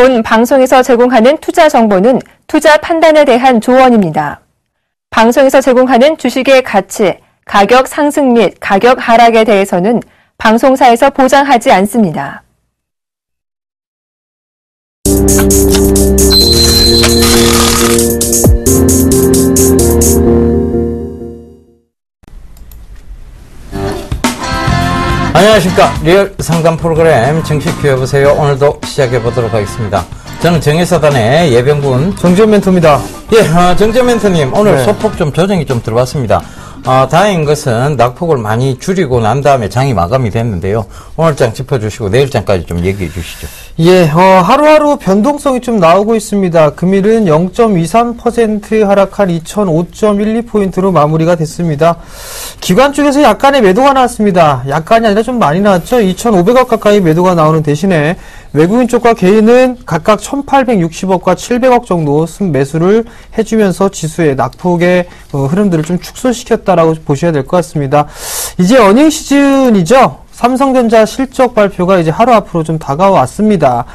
본 방송에서 제공하는 투자 정보는 투자 판단에 대한 조언입니다. 방송에서 제공하는 주식의 가치, 가격 상승 및 가격 하락에 대해서는 방송사에서 보장하지 않습니다. 안녕하십니까. 리얼 상담 프로그램 정식 기회해보세요. 오늘도 시작해보도록 하겠습니다. 저는 정의사단의 예병군 정재현 멘토입니다. 예, 정재현 멘토님, 오늘 소폭 좀 조정이 좀 들어왔습니다. 다행인 것은 낙폭을 많이 줄이고 난 다음에 장이 마감이 됐는데요. 오늘 장 짚어주시고 내일 장까지 좀 얘기해 주시죠. 예, 하루하루 변동성이 좀 나오고 있습니다. 금일은 0.23% 하락한 2005.12포인트로 마무리가 됐습니다. 기관 쪽에서 약간의 매도가 나왔습니다. 약간이 아니라 좀 많이 나왔죠. 2,500억 가까이 매도가 나오는 대신에 외국인 쪽과 개인은 각각 1,860억과 700억 정도 매수를 해주면서 지수의 낙폭의 흐름들을 좀 축소시켰다라고 보셔야 될 것 같습니다. 이제 어닝 시즌이죠. 삼성전자 실적 발표가 이제 하루 앞으로 좀 다가왔습니다.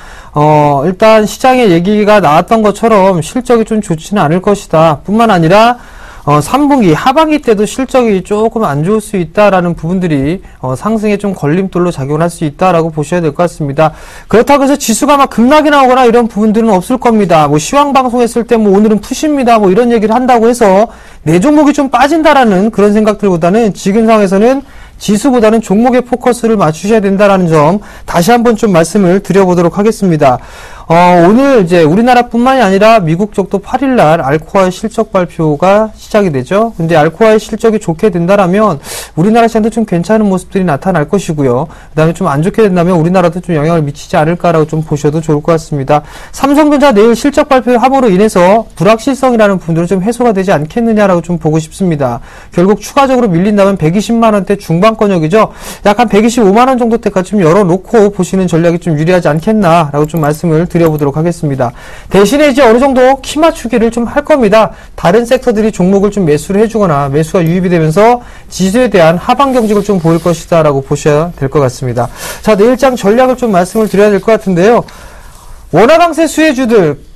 일단 시장에 얘기가 나왔던 것처럼 실적이 좀 좋지는 않을 것이다. 뿐만 아니라 3분기, 하반기 때도 실적이 조금 안 좋을 수 있다라는 부분들이 상승에 좀 걸림돌로 작용을 할 수 있다라고 보셔야 될 것 같습니다. 그렇다고 해서 지수가 막 급락이 나오거나 이런 부분들은 없을 겁니다. 뭐 시황 방송했을 때 뭐 오늘은 푸시입니다. 뭐 이런 얘기를 한다고 해서 내 종목이 좀 빠진다라는 그런 생각들보다는 지금 상황에서는 지수보다는 종목에 포커스를 맞추셔야 된다라는 점 다시 한번 좀 말씀을 드려보도록 하겠습니다. 오늘 이제 우리나라뿐만이 아니라 미국 쪽도 8일날 알코아의 실적 발표가 시작이 되죠. 근데 알코아의 실적이 좋게 된다라면 우리나라 시장도 좀 괜찮은 모습들이 나타날 것이고요. 그 다음에 좀 안 좋게 된다면 우리나라도 좀 영향을 미치지 않을까라고 좀 보셔도 좋을 것 같습니다. 삼성전자 내일 실적 발표함으로 인해서 불확실성이라는 부분들은 좀 해소가 되지 않겠느냐라고 좀 보고 싶습니다. 결국 추가적으로 밀린다면 120만원대 중반권역이죠. 약 한 125만원 정도 때까지 좀 열어놓고 보시는 전략이 좀 유리하지 않겠나라고 좀 말씀을 드려보도록 하겠습니다. 대신에 이제 어느 정도 키 맞추기를 좀 할 겁니다. 다른 섹터들이 종목을 좀 매수를 해주거나 매수가 유입이 되면서 지수에 대한 하방 경직을 좀 보일 것이다 라고 보셔야 될 것 같습니다. 자, 내일장 전략을 좀 말씀을 드려야 될 것 같은데요. 원화 강세 수혜주들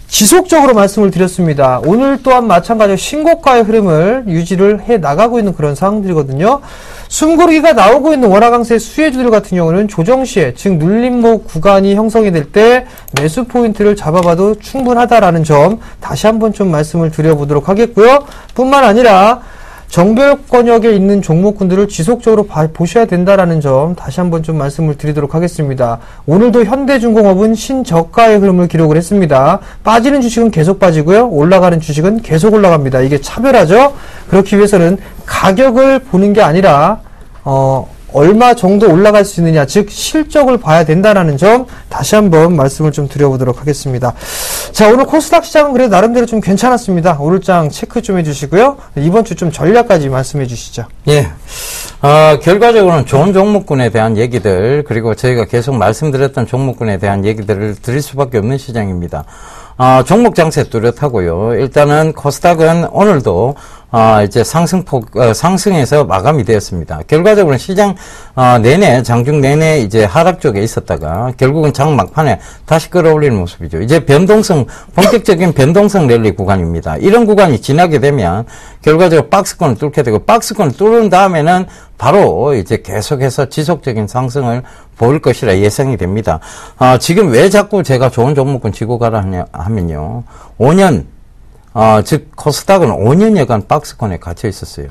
지속적으로 말씀을 드렸습니다. 오늘 또한 마찬가지로 신고가의 흐름을 유지를 해 나가고 있는 그런 상황들이거든요. 숨고르기가 나오고 있는 원화 강세 수혜주들 같은 경우는 조정 시에, 즉 눌림목 구간이 형성이 될 때 매수 포인트를 잡아봐도 충분하다라는 점 다시 한번 좀 말씀을 드려보도록 하겠고요. 뿐만 아니라 정배권역에 있는 종목군들을 지속적으로 보셔야 된다라는 점 다시 한번 좀 말씀을 드리도록 하겠습니다. 오늘도 현대중공업은 신저가의 흐름을 기록을 했습니다. 빠지는 주식은 계속 빠지고요. 올라가는 주식은 계속 올라갑니다. 이게 차별하죠. 그렇기 위해서는 가격을 보는 게 아니라 얼마 정도 올라갈 수 있느냐, 즉 실적을 봐야 된다는 점 다시 한번 말씀을 좀 드려보도록 하겠습니다. 자, 오늘 코스닥 시장은 그래도 나름대로 좀 괜찮았습니다. 오늘장 체크 좀 해주시고요. 이번 주 좀 전략까지 말씀해 주시죠. 예. 결과적으로는 좋은 종목군에 대한 얘기들, 그리고 저희가 계속 말씀드렸던 종목군에 대한 얘기들을 드릴 수밖에 없는 시장입니다. 종목 장세 뚜렷하고요. 일단은 코스닥은 오늘도 이제 상승에서 마감이 되었습니다. 결과적으로는 시장 내내, 장중 내내 이제 하락 쪽에 있었다가 결국은 장 막판에 다시 끌어올리는 모습이죠. 이제 본격적인 변동성 랠리 구간입니다. 이런 구간이 지나게 되면 결과적으로 박스권을 뚫게 되고, 박스권을 뚫은 다음에는 바로 이제 계속해서 지속적인 상승을 보일 것이라 예상이 됩니다. 지금 왜 자꾸 제가 좋은 종목군 지고 가라 하면요. 5년, 즉 코스닥은 5년여간 박스권에 갇혀 있었어요.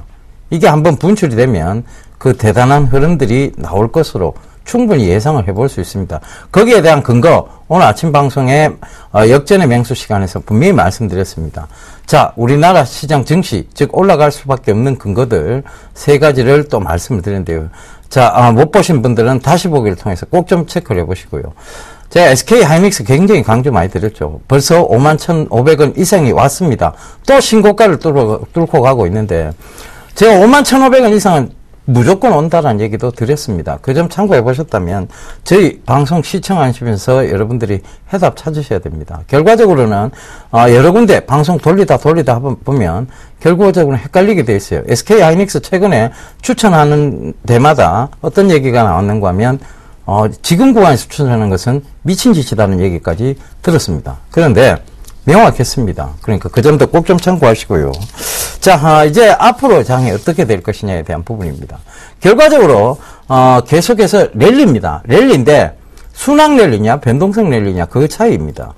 이게 한번 분출이 되면 그 대단한 흐름들이 나올 것으로 충분히 예상을 해볼 수 있습니다. 거기에 대한 근거, 오늘 아침 방송에 역전의 맹수 시간에서 분명히 말씀드렸습니다. 자, 우리나라 시장 증시, 즉 올라갈 수밖에 없는 근거들 세 가지를 또 말씀을 드렸는데요. 자, 못 보신 분들은 다시 보기를 통해서 꼭 좀 체크를 해보시고요. 제가 SK 하이닉스 굉장히 강조 많이 드렸죠. 벌써 51,500원 이상이 왔습니다. 또 신고가를 뚫고 가고 있는데, 제가 51,500원 이상은 무조건 온다라는 얘기도 드렸습니다. 그 점 참고해 보셨다면 저희 방송 시청하시면서 여러분들이 해답 찾으셔야 됩니다. 결과적으로는 여러 군데 방송 돌리다 보면 결과적으로 헷갈리게 돼 있어요. SK 하이닉스 최근에 추천하는 데마다 어떤 얘기가 나왔는가 하면 지금 구간에서 추천하는 것은 미친 짓이라는 얘기까지 들었습니다. 그런데 명확했습니다. 그러니까 그 점도 꼭 좀 참고하시고요. 자, 이제 앞으로 장이 어떻게 될 것이냐에 대한 부분입니다. 결과적으로 계속해서 랠리입니다. 랠리인데 순항 랠리냐 변동성 랠리냐 그 차이입니다.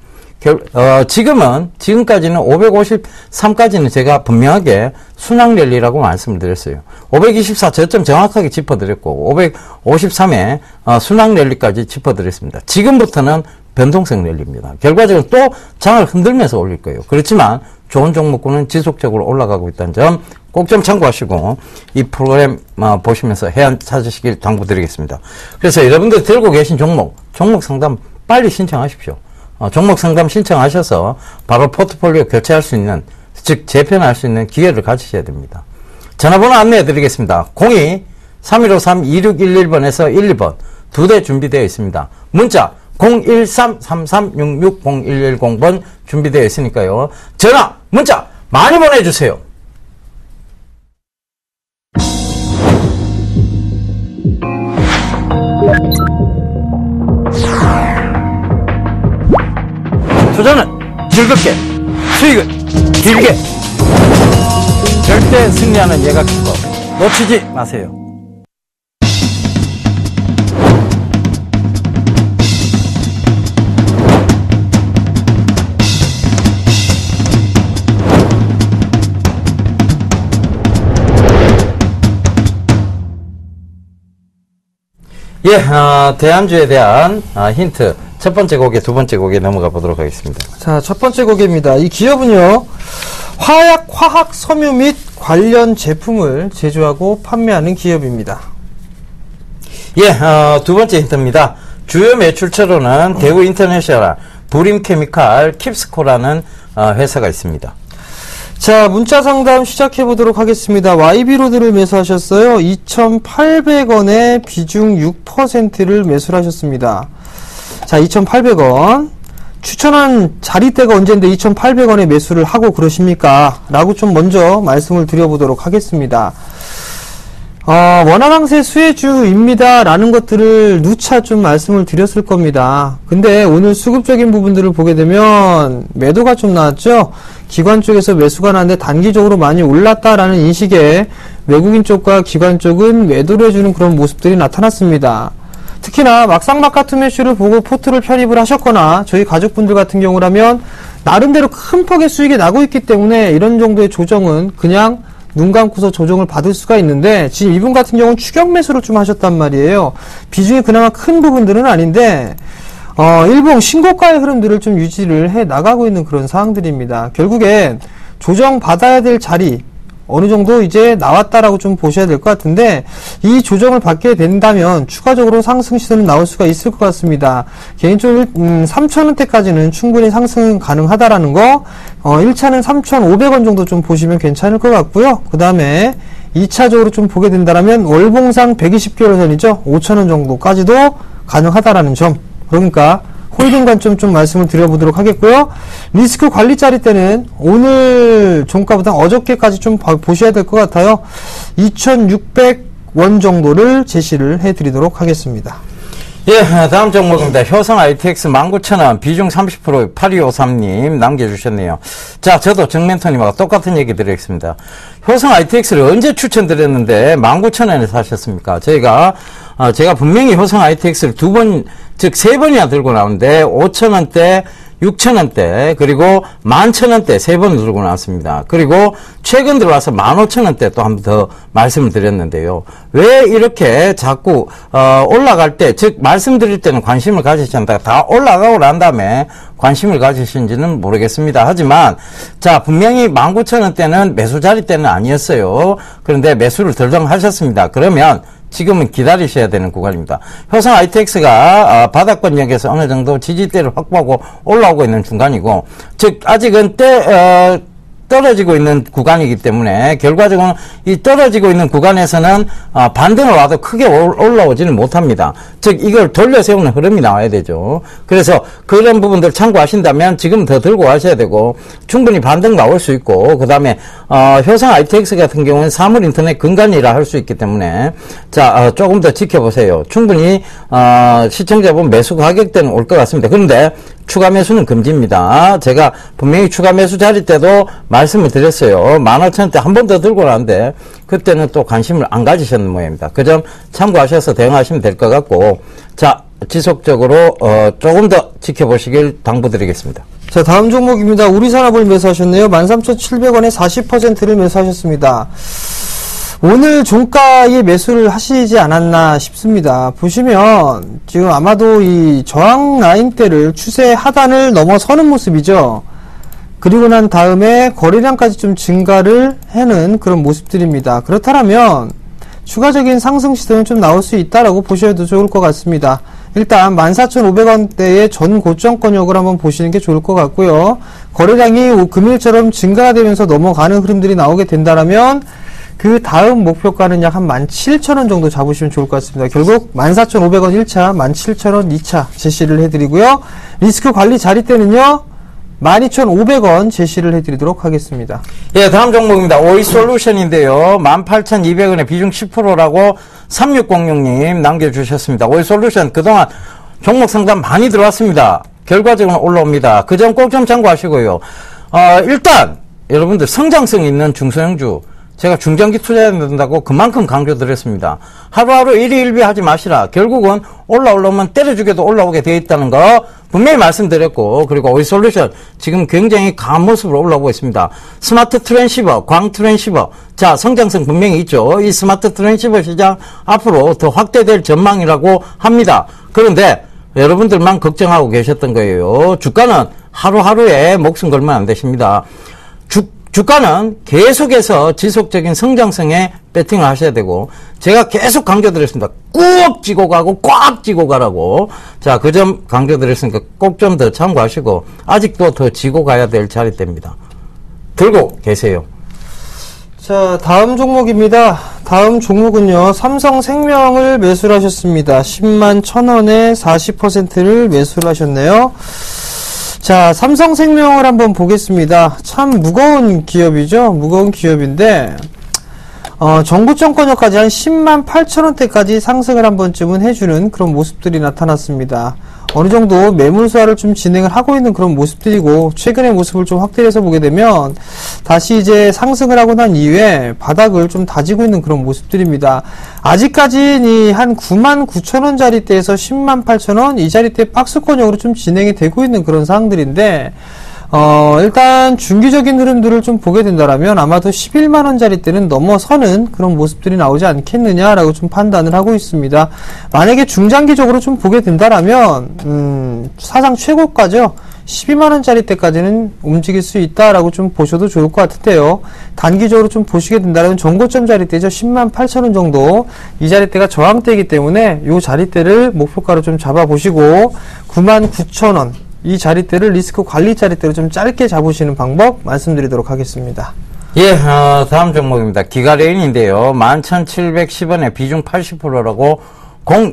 지금까지는 553까지는 제가 분명하게 순항 랠리라고 말씀을 드렸어요. 524 저점 정확하게 짚어드렸고 553에 순항 랠리까지 짚어드렸습니다. 지금부터는 변동성 랠리입니다. 결과적으로 또 장을 흔들면서 올릴 거예요. 그렇지만 좋은 종목군은 지속적으로 올라가고 있다는 점 꼭 좀 참고하시고 이 프로그램 보시면서 해안 찾으시길 당부드리겠습니다. 그래서 여러분들 들고 계신 종목 상담 빨리 신청하십시오. 종목 상담 신청하셔서 바로 포트폴리오 교체할 수 있는, 즉 재편할 수 있는 기회를 가지셔야 됩니다. 전화번호 안내해 드리겠습니다. 02-3153-2611번에서 12번 두 대 준비되어 있습니다. 문자 013-3366-0110번 준비되어 있으니까요. 전화, 문자 많이 보내주세요. 투자는 즐겁게, 수익은 길게. 절대 승리하는 예각기법 놓치지 마세요. 예, 대안주에 대한 힌트. 첫 번째 곡에 두 번째 곡에 넘어가 보도록 하겠습니다. 자, 첫 번째 곡입니다. 이 기업은요, 화학 섬유 및 관련 제품을 제조하고 판매하는 기업입니다. 예, 두 번째 힌트입니다. 주요 매출처로는 대우 인터내셔널, 부림 케미칼, 킵스코라는 회사가 있습니다. 자, 문자 상담 시작해 보도록 하겠습니다. YB로드를 매수하셨어요. 2,800원에 비중 6%를 매수를 하셨습니다. 자, 2,800원. 추천한 자리대가 언제인데 2,800원에 매수를 하고 그러십니까? 라고 좀 먼저 말씀을 드려보도록 하겠습니다. 원화강세 수혜주입니다. 라는 것들을 누차 좀 말씀을 드렸을 겁니다. 근데 오늘 수급적인 부분들을 보게 되면 매도가 좀 나왔죠? 기관 쪽에서 매수가 나왔는데 단기적으로 많이 올랐다라는 인식에 외국인 쪽과 기관 쪽은 매도를 해주는 그런 모습들이 나타났습니다. 특히나 막상막하투 이슈를 보고 포트를 편입을 하셨거나 저희 가족분들 같은 경우라면 나름대로 큰 폭의 수익이 나고 있기 때문에 이런 정도의 조정은 그냥 눈 감고서 조정을 받을 수가 있는데 지금 이분 같은 경우는 추격 매수를 좀 하셨단 말이에요. 비중이 그나마 큰 부분들은 아닌데 일봉 신고가의 흐름들을 좀 유지를 해 나가고 있는 그런 상황들입니다. 결국엔 조정 받아야 될 자리 어느 정도 이제 나왔다라고 좀 보셔야 될 것 같은데 이 조정을 받게 된다면 추가적으로 상승 시도는 나올 수가 있을 것 같습니다. 개인적으로 3,000원대까지는 충분히 상승 가능하다라는 거 1차는 3,500원 정도 좀 보시면 괜찮을 것 같고요. 그 다음에 2차적으로 좀 보게 된다면 월봉상 120개월 선이죠. 5,000원 정도까지도 가능하다라는 점. 그러니까 홀딩 관점 좀 말씀을 드려보도록 하겠고요. 리스크 관리 자리 때는 오늘 종가보다 어저께까지 좀 보셔야 될 것 같아요. 2,600원 정도를 제시를 해드리도록 하겠습니다. 예, 다음 종목입니다. 효성 ITX 19,000원, 비중 30% 8253님 남겨주셨네요. 자, 저도 정멘토님하고 똑같은 얘기 드리겠습니다. 효성 ITX를 언제 추천드렸는데 19,000원에 사셨습니까? 제가 분명히 효성 ITX를 즉 3번이나 들고 나오는데 5,000원대, 6,000원대, 그리고 11,000원대 3번 들고 나왔습니다. 그리고 최근 들어와서 15,000원대 또 한 번 더 말씀을 드렸는데요. 왜 이렇게 자꾸 올라갈 때, 즉 말씀드릴 때는 관심을 가지지 않다가 다 올라가고 난 다음에 관심을 가지신지는 모르겠습니다. 하지만 자, 분명히 19,000원대는 매수 자리 때는 아니었어요. 그런데 매수를 덜렁 하셨습니다. 그러면 지금은 기다리셔야 되는 구간입니다. 효성 ITX가 바닥권역에서 어느 정도 지지대를 확보하고 올라오고 있는 중간이고, 즉 아직은 떨어지고 있는 구간이기 때문에 결과적으로는 이 떨어지고 있는 구간에서는 반등을 와도 크게 올라오지는 못합니다. 즉 이걸 돌려 세우는 흐름이 나와야 되죠. 그래서 그런 부분들 참고하신다면 지금 더 들고 가셔야 되고 충분히 반등 나올 수 있고 그다음에 효성 ITX 같은 경우는 사물인터넷 근간이라 할 수 있기 때문에 자 조금 더 지켜보세요. 충분히 시청자분 매수 가격대는 올 것 같습니다. 그런데 추가 매수는 금지입니다. 제가 분명히 추가 매수 자리 때도 말씀을 드렸어요. 15,000원대 한 번 더 들고 나는데 그때는 또 관심을 안 가지셨는 모양입니다. 그 점 참고하셔서 대응하시면 될 것 같고 자 지속적으로 조금 더 지켜보시길 당부드리겠습니다. 자, 다음 종목입니다. 우리산업을 매수하셨네요. 13,700원에 40%를 매수하셨습니다. 오늘 종가에 매수를 하시지 않았나 싶습니다. 보시면 지금 아마도 이 저항 라인대를 추세 하단을 넘어서는 모습이죠. 그리고 난 다음에 거래량까지 좀 증가를 해는 그런 모습들입니다. 그렇다면 추가적인 상승 시도는 좀 나올 수 있다라고 보셔도 좋을 것 같습니다. 일단 14,500원대의 전 고점권역을 한번 보시는 게 좋을 것 같고요. 거래량이 금일처럼 증가가 되면서 넘어가는 흐름들이 나오게 된다라면 그 다음 목표가는 약 한 17,000원 정도 잡으시면 좋을 것 같습니다. 결국 14,500원 1차, 17,000원 2차 제시를 해드리고요. 리스크 관리 자리대는요. 12,500원 제시를 해드리도록 하겠습니다. 예, 다음 종목입니다. 오이솔루션인데요. 18,200원에 비중 10%라고 3606님 남겨주셨습니다. 오이솔루션 그동안 종목 상담 많이 들어왔습니다. 결과적으로 올라옵니다. 그 점 꼭 좀 참고하시고요. 일단 여러분들 성장성 있는 중소형주 제가 중장기 투자해야 된다고 그만큼 강조드렸습니다. 하루하루 일희일비 하지 마시라. 결국은 올라오면 때려주게도 올라오게 되어 있다는 거 분명히 말씀드렸고 그리고 오이솔루션 지금 굉장히 강한 모습으로 올라오고 있습니다. 스마트 트랜시버, 광 트랜시버 자 성장성 분명히 있죠. 이 스마트 트랜시버 시장 앞으로 더 확대될 전망이라고 합니다. 그런데 여러분들만 걱정하고 계셨던 거예요. 주가는 하루하루에 목숨 걸면 안 되십니다. 주가는 계속해서 지속적인 성장성에 배팅을 하셔야 되고 제가 계속 강조드렸습니다. 꾹 쥐고 가고 꽉 쥐고 가라고. 자, 그 점 강조드렸으니까 꼭 좀 더 참고하시고 아직도 더 쥐고 가야 될 자리대입니다. 들고 계세요. 자, 다음 종목입니다. 다음 종목은요. 삼성생명을 매수를 하셨습니다. 101,000원에 40%를 매수를 하셨네요. 자, 삼성생명을 한번 보겠습니다. 참 무거운 기업이죠. 무거운 기업인데 정구점권역까지 한 108,000원대까지 상승을 한 번쯤은 해주는 그런 모습들이 나타났습니다. 어느 정도 매물수화를 좀 진행을 하고 있는 그런 모습들이고 최근의 모습을 좀 확대해서 보게 되면 다시 이제 상승을 하고 난 이후에 바닥을 좀 다지고 있는 그런 모습들입니다. 아직까지는 한 99,000원 자리대에서 108,000원 이 자리대 박스권역으로 좀 진행이 되고 있는 그런 상황들인데 일단 중기적인 흐름들을 좀 보게 된다라면 아마도 11만원 자리대는 넘어서는 그런 모습들이 나오지 않겠느냐라고 좀 판단을 하고 있습니다. 만약에 중장기적으로 좀 보게 된다라면 사상 최고가죠. 12만원 자리대까지는 움직일 수 있다라고 좀 보셔도 좋을 것 같은데요. 단기적으로 좀 보시게 된다면 전고점 자리대죠. 108,000원 정도 이 자리대가 저항대이기 때문에 이 자리대를 목표가로 좀 잡아보시고 99,000원 이 자리대를 리스크 관리 자리대로 좀 짧게 잡으시는 방법 말씀드리도록 하겠습니다. 예, 다음 종목입니다. 기가레인인데요. 11,710원에 비중 80%라고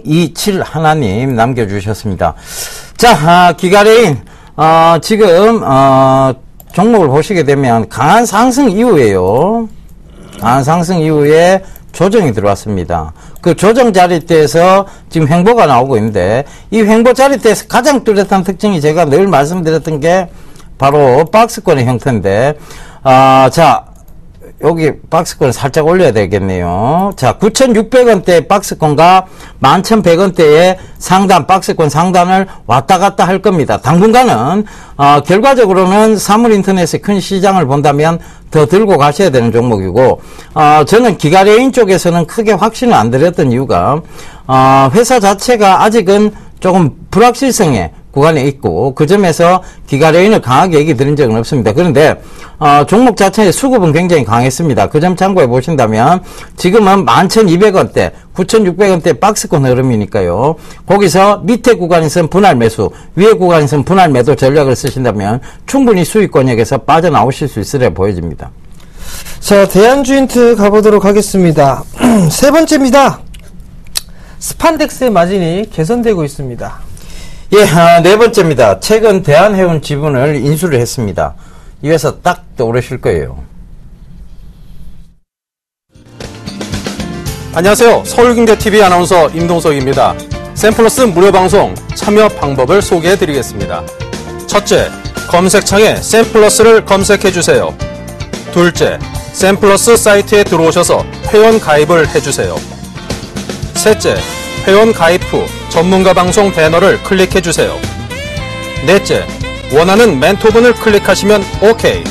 027 하나님 남겨주셨습니다. 자, 기가레인, 지금, 종목을 보시게 되면 강한 상승 이후에요. 강한 상승 이후에 조정이 들어왔습니다. 그 조정 자리대에서 지금 횡보가 나오고 있는데 이 횡보 자리대에서 가장 뚜렷한 특징이 제가 늘 말씀드렸던 게 바로 박스권의 형태인데 자 여기 박스권을 살짝 올려야 되겠네요. 자 9,600원대 박스권과 11,100원대의 상단 박스권 상단을 왔다 갔다 할 겁니다. 당분간은 결과적으로는 사물인터넷의 큰 시장을 본다면 더 들고 가셔야 되는 종목이고 저는 기가레인 쪽에서는 크게 확신을 안 드렸던 이유가 회사 자체가 아직은 조금 불확실성에 구간에 있고 그 점에서 기가레인을 강하게 얘기 드린 적은 없습니다. 그런데 종목 자체의 수급은 굉장히 강했습니다. 그 점 참고해 보신다면 지금은 11,200원대, 9,600원대 박스권 흐름이니까요. 거기서 밑에 구간에서는 분할 매수, 위에 구간에서는 분할 매도 전략을 쓰신다면 충분히 수익권역에서 빠져나오실 수 있으려 보여집니다. 자, 대한주인트 가보도록 하겠습니다. 세 번째입니다. 스판덱스의 마진이 개선되고 있습니다. 예, 네 번째입니다. 최근 대한해운 지분을 인수를 했습니다. 이 회사 딱 떠오르실 거예요. 안녕하세요. 서울경제TV 아나운서 임동석입니다. 샘플러스 무료방송 참여 방법을 소개해드리겠습니다. 첫째, 검색창에 샘플러스를 검색해주세요. 둘째, 샘플러스 사이트에 들어오셔서 회원 가입을 해주세요. 셋째, 회원 가입 후 전문가 방송 배너를 클릭해주세요. 넷째, 원하는 멘토분을 클릭하시면 OK.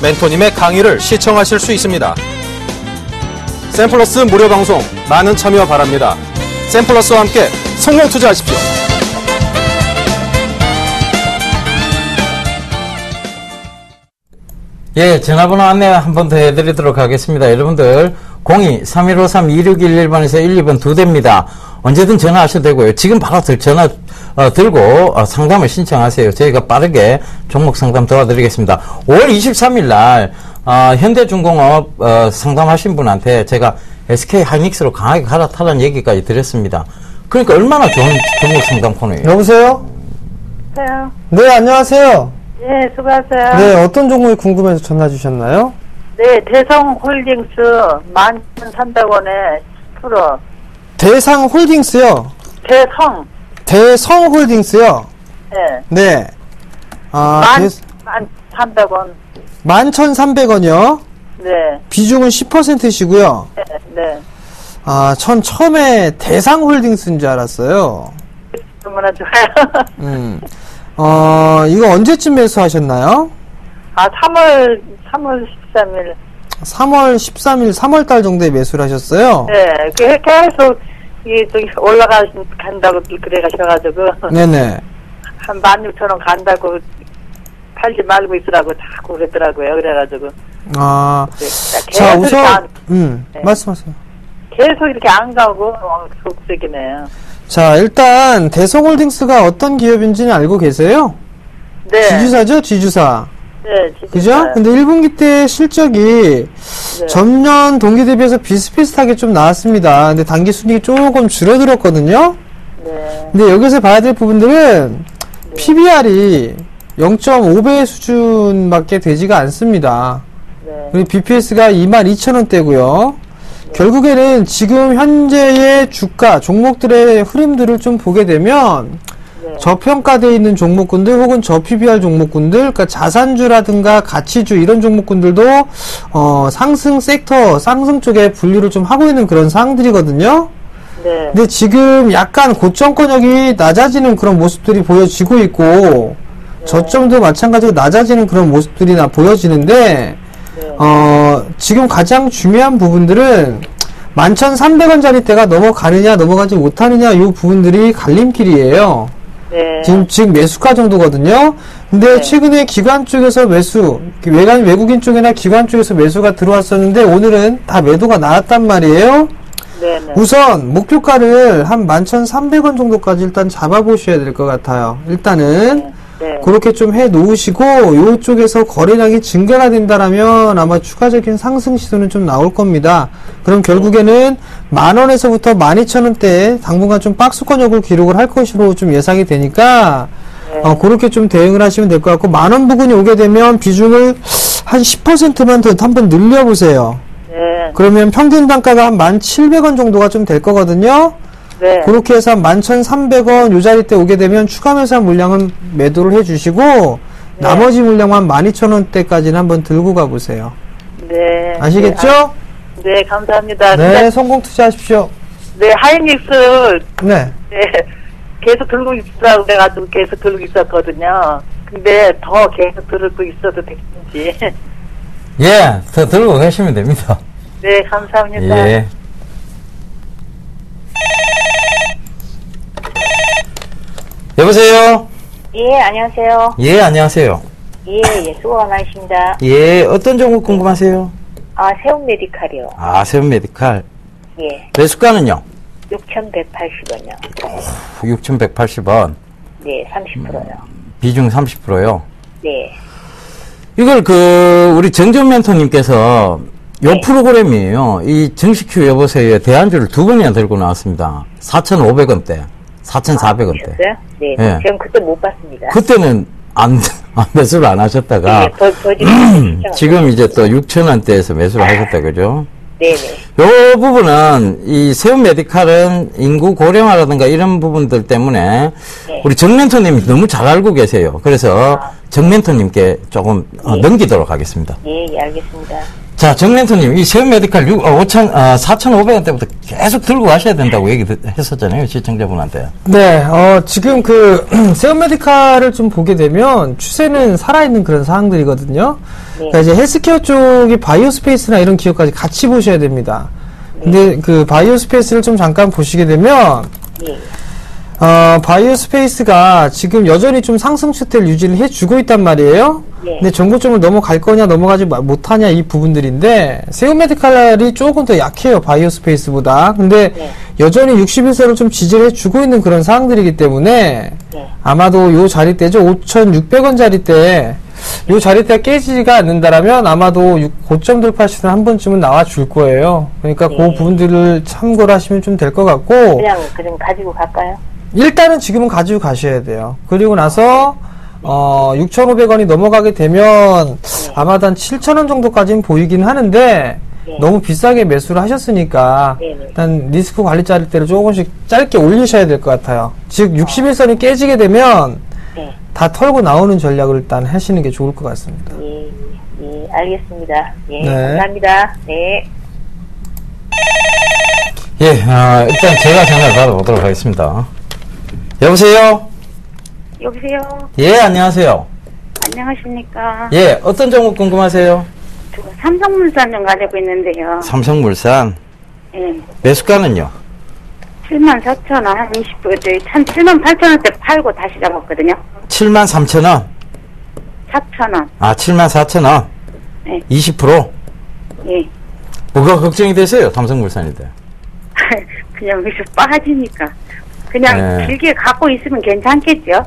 멘토님의 강의를 시청하실 수 있습니다. 샘플러스 무료 방송 많은 참여 바랍니다. 샘플러스와 함께 성공 투자하십시오. 예, 전화번호 안내 한 번 더 해드리도록 하겠습니다. 여러분들 02-3153-2611번에서 1, 2번 두 대입니다. 언제든 전화하셔도 되고요. 지금 바로 전화 들고 상담을 신청하세요. 저희가 빠르게 종목 상담 도와드리겠습니다. 5월 23일 날 현대중공업 상담하신 분한테 제가 SK하이닉스로 강하게 갈아타라는 얘기까지 드렸습니다. 그러니까 얼마나 좋은 종목 상담 코너예요. 여보세요? 네, 안녕하세요. 네, 수고하세요. 네, 어떤 종목이 궁금해서 전화 주셨나요? 네, 대성홀딩스 11,300원에 10%. 대상홀딩스요? 대성홀딩스요? 네. 네. 11,300원. 11,300원이요? 네. 비중은 10%시고요. 네, 네. 전 처음에 대상홀딩스인 줄 알았어요. 얼마나 좋아요. 이거 언제쯤 매수하셨나요? 3월 13일. 3월 13일, 3월달 정도에 매수를 하셨어요? 네, 계속, 간다고 그래가셔가지고. 네네. 한 16,000원 간다고 팔지 말고 있으라고 자꾸 그랬더라고요. 그래가지고. 자, 우선, 네. 말씀하세요. 계속 이렇게 안 가고, 속색이네요. 자, 일단, 대성홀딩스가 어떤 기업인지는 알고 계세요? 네. 지주사죠? 지주사. 네, 지주사. 그죠? 근데 1분기 때 실적이 네. 전년 동기 대비해서 비슷비슷하게 좀 나왔습니다. 근데 단기 순이익이 조금 줄어들었거든요? 네. 근데 여기서 봐야 될 부분들은 PBR이 0.5배 수준밖에 되지가 않습니다. 네. 그리고 BPS가 22,000원대고요. 결국에는 지금 현재의 주가, 종목들의 흐름들을 좀 보게 되면 저평가되어 있는 종목군들 혹은 저PBR 종목군들, 그러니까 자산주라든가 가치주 이런 종목군들도 상승 섹터, 상승 쪽에 분류를 좀 하고 있는 그런 상황들이거든요. 네. 근데 지금 약간 고점권역이 낮아지는 그런 모습들이 보여지고 있고 저점도 마찬가지로 낮아지는 그런 모습들이 보여지는데 지금 가장 중요한 부분들은 11,300원짜리대가 넘어가느냐 넘어가지 못하느냐 이 부분들이 갈림길이에요. 네. 지금 매수가 정도거든요. 근데 최근에 기관 쪽에서 매수, 외국인 쪽이나 기관 쪽에서 매수가 들어왔었는데 오늘은 다 매도가 나왔단 말이에요. 네네. 우선 목표가를 한 11,300원 정도까지 일단 잡아보셔야 될 것 같아요. 일단은 네. 그렇게 좀 해 놓으시고 이쪽에서 거래량이 증가가 된다라면 아마 추가적인 상승 시도는 좀 나올 겁니다. 그럼 결국에는 10,000원에서부터 12,000원대에 당분간 좀 박스권역을 기록을 할 것으로 좀 예상이 되니까 그렇게 좀 대응을 하시면 될 것 같고 10,000원 부근이 오게 되면 비중을 한 10%만 더 한번 늘려보세요. 네. 그러면 평균 단가가 한 1,700원 정도가 좀 될 거거든요. 네. 그렇게 해서 한 11,300원 요 자리 때 오게 되면 추가 매수한 물량은 매도를 해주시고 나머지 물량만 12,000원대까지는 한번 들고 가보세요. 네. 아시겠죠? 네, 감사합니다. 네, 성공 투자하십시오. 네, 하이닉스, 네. 네, 계속 들고 있으라고 그래가지고 계속 들고 있었거든요. 근데 더 계속 들고 있어도 되는지. 예, 더 들고 가시면 됩니다. 네, 감사합니다. 예. 여보세요? 예, 안녕하세요. 예, 안녕하세요. 예, 예, 수고가 많으십니다. 예, 어떤 종목 궁금하세요? 아, 세운 메디칼이요. 아, 세운 메디칼. 예, 매수가는요? 6,180원요. 6,180원. 네, 30%요. 비중 30%요. 네, 이걸 우리 정전 멘토님께서 요 프로그램이에요. 이 정식 큐 여보세요에 대안주를 2번이나 들고 나왔습니다. 4,500원대, 4,400원대. 보셨어요? 네, 예. 저는 그때 못 봤습니다. 그때는 매수를 안 하셨다가, 네, 지금 지금 이제 또 6,000원대에서 매수를 하셨다, 그죠? 네네. 요 부분은, 이 세운 메디칼은 인구 고령화라든가 이런 부분들 때문에, 네. 우리 정멘토님이 너무 잘 알고 계세요. 그래서 정멘토님께 조금 넘기도록 하겠습니다. 예, 예, 알겠습니다. 자, 정멘토님, 이 세운 메디칼 4,500원대부터 계속 들고 가셔야 된다고 얘기했었잖아요, 시청자분한테. 네, 지금 세운 메디칼을 좀 보게 되면 추세는 살아있는 그런 사항들이거든요. 그러니까 이제 헬스케어 쪽이 바이오스페이스나 이런 기업까지 같이 보셔야 됩니다. 근데 그 바이오스페이스를 좀 잠깐 보시게 되면, 예, 바이오스페이스가 지금 여전히 좀 상승 추세를 유지를 해주고 있단 말이에요. 네. 근데 전고점을 넘어갈 거냐 넘어가지 못하냐 이 부분들인데 세운메디칼이 조금 더 약해요, 바이오스페이스보다. 근데 네. 여전히 61선을 좀 지지를 해주고 있는 그런 상황들이기 때문에 네. 아마도 요 자리대죠, 5,600원 자리대, 요 자리대가 깨지지가 않는다라면 아마도 고점 돌파 시는 한 번쯤은 나와줄 거예요. 그러니까 그 부분들을 참고를 하시면 좀 될 것 같고, 그럼 가지고 갈까요? 일단은 지금은 가지고 가셔야 돼요. 그리고 나서 6,500원이 넘어가게 되면 아마도 한 7,000원 정도까지는 보이긴 하는데 너무 비싸게 매수를 하셨으니까 일단 리스크 관리 자리대를 조금씩 짧게 올리셔야 될 것 같아요. 즉 61선이 깨지게 되면 다 털고 나오는 전략을 일단 하시는 게 좋을 것 같습니다. 예, 예, 알겠습니다. 예, 네. 감사합니다. 네. 예, 일단 제가 전화를 받아보도록 하겠습니다. 여보세요? 여보세요? 예, 안녕하세요. 안녕하십니까? 예, 어떤 종목 궁금하세요? 저 삼성물산 좀 가지고 있는데요. 삼성물산. 예. 매수가는요? 74,000원, 한 20%, 저희 78,000원대 팔고 다시 잡았거든요. 73,000원? 4,000원. 아, 74,000원? 네. 20%? 예. 뭐가 걱정이 되세요, 삼성물산인데? 그냥 여기서 빠지니까. 그냥 네. 길게 갖고 있으면 괜찮겠죠?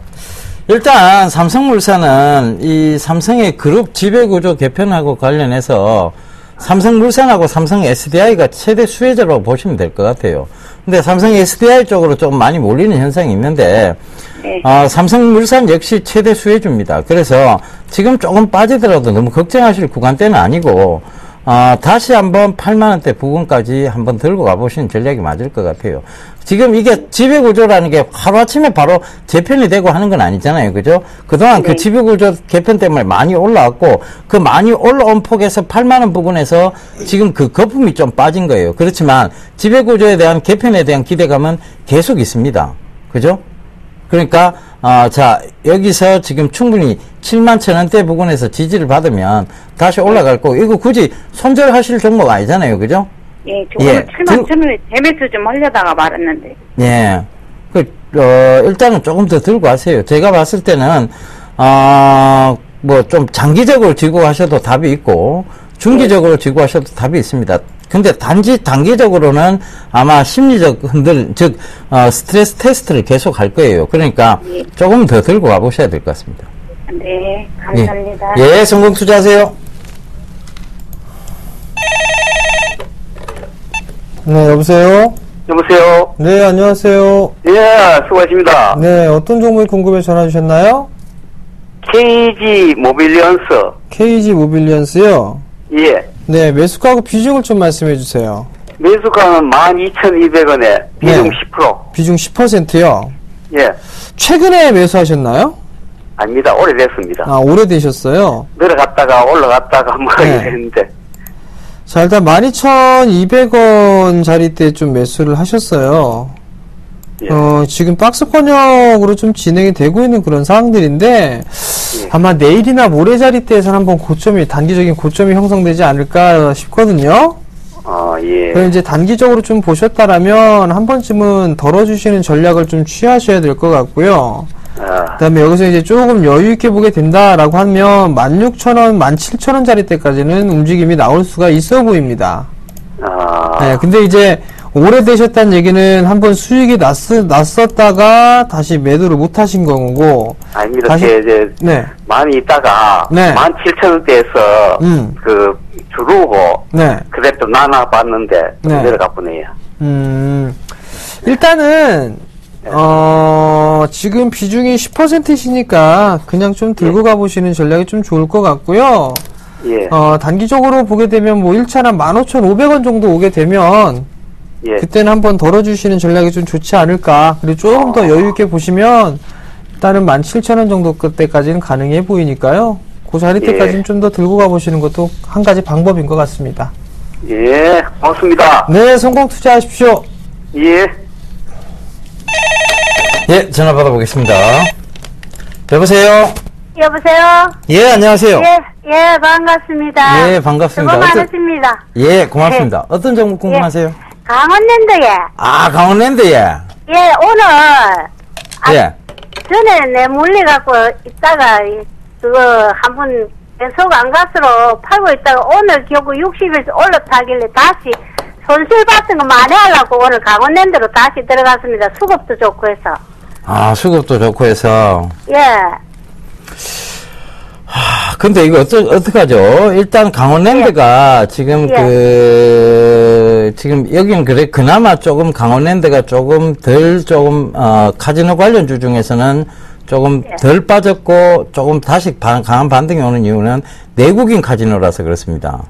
일단 삼성물산은 이 삼성의 그룹 지배구조 개편하고 관련해서 삼성물산하고 삼성 SDI가 최대 수혜자로 보시면 될 것 같아요. 근데 삼성 SDI 쪽으로 좀 많이 몰리는 현상이 있는데 네. 삼성물산 역시 최대 수혜주입니다. 그래서 지금 조금 빠지더라도 너무 걱정하실 구간대는 아니고 다시 한번 8만원대 부근까지 한번 들고 가보시는 전략이 맞을 것 같아요. 지금 이게 지배구조라는 게 하루아침에 바로 재편이 되고 하는 건 아니잖아요. 그죠? 그동안 그 지배구조 개편 때문에 많이 올라왔고, 그 많이 올라온 폭에서 8만원 부근에서 지금 그 거품이 좀 빠진 거예요. 그렇지만 지배구조에 대한 개편에 대한 기대감은 계속 있습니다. 그죠? 그러니까, 자, 여기서 지금 충분히 71,000원대 부근에서 지지를 받으면 다시 올라갈 거고, 이거 굳이 손절하실 종목 아니잖아요. 그죠? 예, 저거는 71,000원에 재매수 좀 하려다가 말았는데. 예. 일단은 조금 더 들고 가세요. 제가 봤을 때는, 뭐 좀 장기적으로 쥐고 가셔도 답이 있고, 중기적으로 쥐고 가셔도 답이 있습니다. 근데 단기적으로는 아마 심리적 스트레스 테스트를 계속 할 거예요. 그러니까 조금 더 들고 가보셔야 될 것 같습니다. 네, 감사합니다. 예, 성공 투자하세요. 네, 여보세요? 여보세요? 네, 안녕하세요. 예, 수고하십니다. 네, 어떤 종목이 궁금해 전화 주셨나요? KG 모빌리언스. KG 모빌리언스요? 예. 네, 매수가하고 비중을 좀 말씀해 주세요. 매수가는 12,200원에 비중 네. 10%. 비중 10%요? 예. 최근에 매수하셨나요? 아닙니다. 오래됐습니다. 아, 오래되셨어요? 내려갔다가 올라갔다가 뭐 네. 이랬는데. 자, 일단 12,200원 자리대 좀 매수를 하셨어요. 예. 지금 박스 권역으로 좀 진행이 되고 있는 그런 상황들인데, 아마 내일이나 모레 자리대에서 한번 단기적인 고점이 형성되지 않을까 싶거든요. 예. 그럼 이제 단기적으로 좀 보셨다라면, 한 번쯤은 덜어주시는 전략을 좀 취하셔야 될 것 같고요. 그다음에 여기서 이제 조금 여유 있게 보게 된다라고 하면 16,000원, 17,000원짜리 때까지는 움직임이 나올 수가 있어 보입니다. 네, 근데 이제 오래되셨다는 얘기는 한번 수익이 났었다가 다시 매도를 못 하신 거고. 아닙니다. 다시, 이제 네. 많이 있다가 네. 17,000원대에서 그 주르고 네. 그래 또 나눠봤는데 네. 내려가 보네요. 일단은 지금 비중이 10%이시니까 그냥 좀 들고 가보시는 전략이 좀 좋을 것 같고요. 예. 단기적으로 보게 되면 뭐 1차나 15,500원 정도 오게 되면 예. 그때는 한번 덜어주시는 전략이 좀 좋지 않을까. 그리고 조금 더 여유있게 보시면 일단은 17,000원 정도 그때까지는 가능해 보이니까요. 그 자리 때까지는 좀 더 들고 가보시는 것도 한 가지 방법인 것 같습니다. 예, 고맙습니다. 네, 성공 투자하십시오. 예. 예, 전화 받아보겠습니다. 여보세요? 여보세요? 예, 안녕하세요. 예, 반갑습니다. 예, 반갑습니다. 수고 많으십니다. 예, 고맙습니다. 어떤 종목 궁금하세요? 강원랜드에, 아, 강원랜드에. 예, 오늘, 예. 전에 내 물려갖고 있다가, 그거 한번 계속 안 갔으로 팔고 있다가 오늘 겨우 60에서 올라타길래 다시 손실 받은 거 만회하려고 오늘 강원랜드로 다시 들어갔습니다. 수급도 좋고 해서. 아, 수급도 좋고 해서. 예. 근데 이거 어떡하죠? 일단 강원랜드가 지금 지금 여기는 그래, 그나마 조금 강원랜드가 조금 덜 카지노 관련주 중에서는 조금 덜 빠졌고 조금 다시 강한 반등이 오는 이유는 내국인 카지노라서 그렇습니다.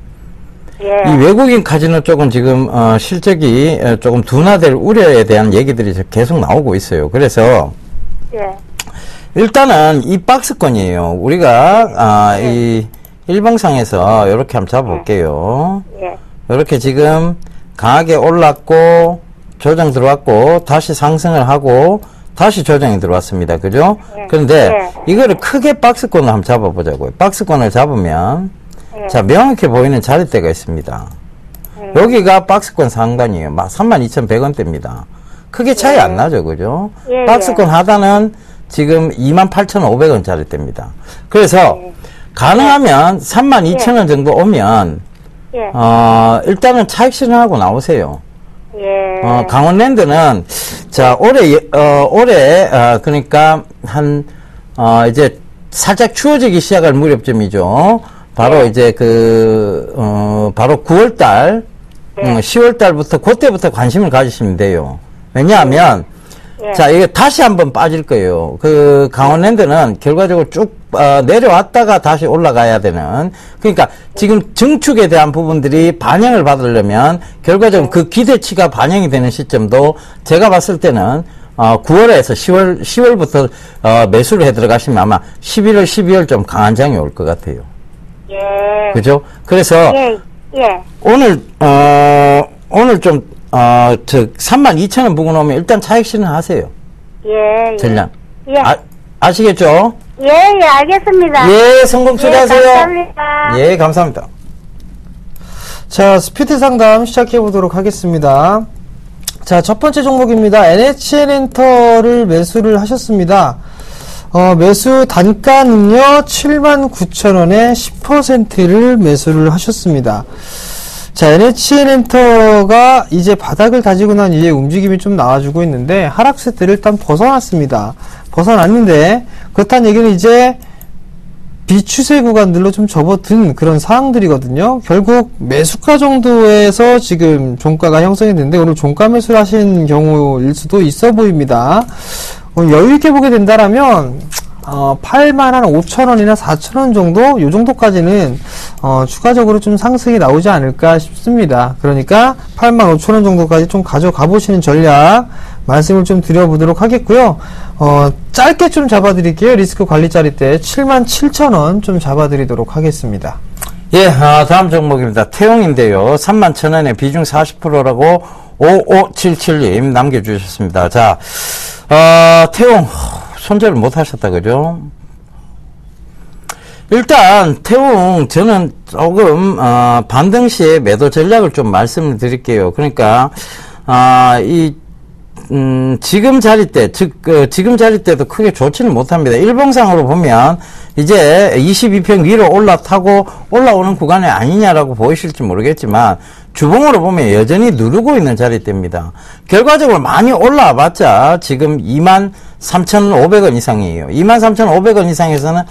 이 외국인 카지노 쪽은 지금 실적이 조금 둔화될 우려에 대한 얘기들이 계속 나오고 있어요. 그래서 일단은 이 박스권이에요. 우리가 이 일봉상에서 이렇게 한번 잡아볼게요. 이렇게 지금 강하게 올랐고 조정 들어왔고 다시 상승을 하고 다시 조정이 들어왔습니다. 그죠? 그런데 이거를 크게 박스권을 한번 잡아보자고요. 박스권을 잡으면 자, 명확히 보이는 자리대가 있습니다. 여기가 박스권 상단이에요. 32,100원대입니다. 크게 차이 안 나죠. 그죠? 박스권 하단은 지금 28,500원 자리대입니다. 그래서 가능하면 32,000원 정도 오면 일단은 차익 실현하고 나오세요. 강원랜드는 자 올해 그러니까 이제 살짝 추워지기 시작할 무렵쯤이죠. 바로 이제 바로 9월달 10월달부터 그때부터 관심을 가지시면 돼요. 왜냐하면 자, 이게 다시 한번 빠질 거예요. 강원랜드는 결과적으로 쭉, 내려왔다가 다시 올라가야 되는, 그러니까 지금 증축에 대한 부분들이 반영을 받으려면 결과적으로 그 기대치가 반영이 되는 시점도 제가 봤을 때는, 9월에서 10월부터, 매수를 해 들어가시면 아마 11월, 12월 좀 강한 장이 올 것 같아요. 그죠? 그래서, 오늘 좀, 32,000원 부근 오면 일단 차익 실현하세요. 전량. 아시겠죠? 알겠습니다. 예, 성공 투자하세요. 감사합니다. 예, 감사합니다. 자, 스피드 상담 시작해 보도록 하겠습니다. 자, 첫 번째 종목입니다. NHN엔터를 매수를 하셨습니다. 매수 단가는요, 79,000원에 10%를 매수를 하셨습니다. 자, NHN엔터가 이제 바닥을 다지고 난 이후에 움직임이 좀 나와주고 있는데, 하락세대를 일단 벗어났습니다. 벗어났는데, 그렇다는 얘기는 이제, 비추세 구간들로 좀 접어든 그런 상황들이거든요. 결국 매수가 정도에서 지금 종가가 형성이 됐는데, 오늘 종가 매수를 하신 경우일 수도 있어 보입니다. 여유있게 보게 된다라면, 85,000원이나 4,000원 정도, 요 정도까지는, 추가적으로 좀 상승이 나오지 않을까 싶습니다. 그러니까, 85,000원 정도까지 좀 가져가 보시는 전략, 말씀을 좀 드려보도록 하겠고요. 짧게 좀 잡아드릴게요. 리스크 관리 자리대 77,000원 좀 잡아드리도록 하겠습니다. 예, 다음 종목입니다. 태용인데요. 31,000원에 비중 40%라고 5577님 남겨주셨습니다. 자, 태용. 손절을 못 하셨다, 그죠? 일단, 태웅, 저는 조금, 반등 시에 매도 전략을 좀 말씀을 드릴게요. 그러니까, 지금 자리대, 지금 자리대도 크게 좋지는 못합니다. 일봉상으로 보면, 이제 22평 위로 올라오는 구간이 아니냐라고 보이실지 모르겠지만, 주봉으로 보면 여전히 누르고 있는 자리대입니다. 결과적으로 많이 올라와 봤자, 지금 23,500원 이상이에요. 23,500원 이상에서는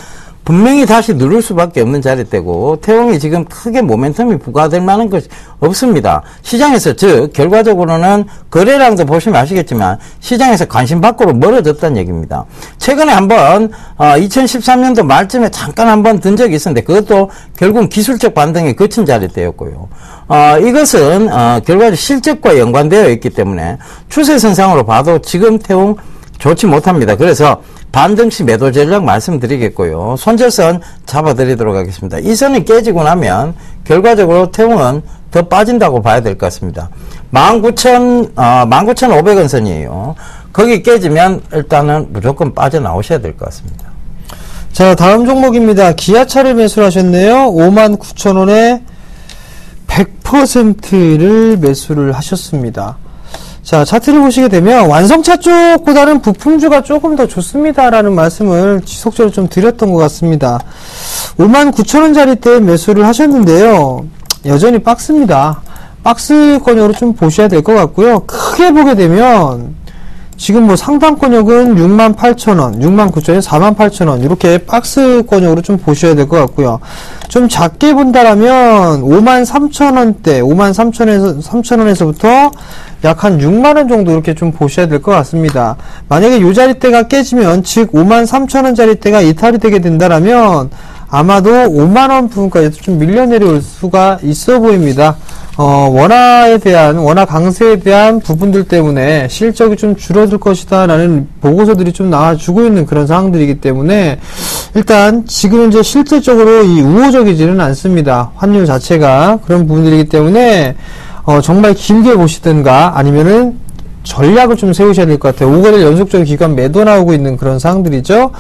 분명히 다시 누를 수밖에 없는 자리대고, 태웅이 지금 크게 모멘텀이 부과될 만한 것이 없습니다. 시장에서, 즉, 결과적으로는 거래량도 보시면 아시겠지만, 시장에서 관심 밖으로 멀어졌다는 얘기입니다. 최근에 한번, 2013년도 말쯤에 잠깐 한번 든 적이 있었는데, 그것도 결국 기술적 반등에 그친 자리대였고요. 이것은, 결과적으로 실적과 연관되어 있기 때문에, 추세선상으로 봐도 지금 태웅 좋지 못합니다. 그래서, 반등시 매도 전략 말씀드리겠고요. 손절선 잡아드리도록 하겠습니다. 이 선이 깨지고 나면 결과적으로 태웅은 더 빠진다고 봐야 될 것 같습니다. 19,500원 선이에요. 거기 깨지면 일단은 무조건 빠져나오셔야 될 것 같습니다. 자, 다음 종목입니다. 기아차를 매수를 하셨네요. 59,000원에 100%를 매수를 하셨습니다. 자, 차트를 보시게 되면 완성차 쪽보다는 부품주가 조금 더 좋습니다라는 말씀을 지속적으로 좀 드렸던 것 같습니다. 59,000원짜리 때 매수를 하셨는데요. 여전히 박스입니다. 박스권역으로 좀 보셔야 될 것 같고요. 크게 보게 되면 지금 뭐 상단권역은 68,000원, 69,000원, 48,000원 이렇게 박스권역으로 좀 보셔야 될 것 같고요. 좀 작게 본다라면 53,000원대, 53,000원에서부터 약 한 6만원 정도 이렇게 좀 보셔야 될 것 같습니다. 만약에 요 자리대가 깨지면, 즉 53,000원 자리대가 이탈이 되게 된다라면 아마도 5만원 부분까지 좀 밀려 내려올 수가 있어 보입니다. 원화 강세에 대한 부분들 때문에 실적이 좀 줄어들 것이다 라는 보고서들이 좀 나와주고 있는 그런 상황들이기 때문에 일단 지금 현재 실질적으로 이 우호적이지는 않습니다. 환율 자체가 그런 부분들이기 때문에 정말 길게 보시든가 아니면은 전략을 좀 세우셔야 될 것 같아요. 5거래일 연속적인 기간 매도 나오고 있는 그런 상황들이죠.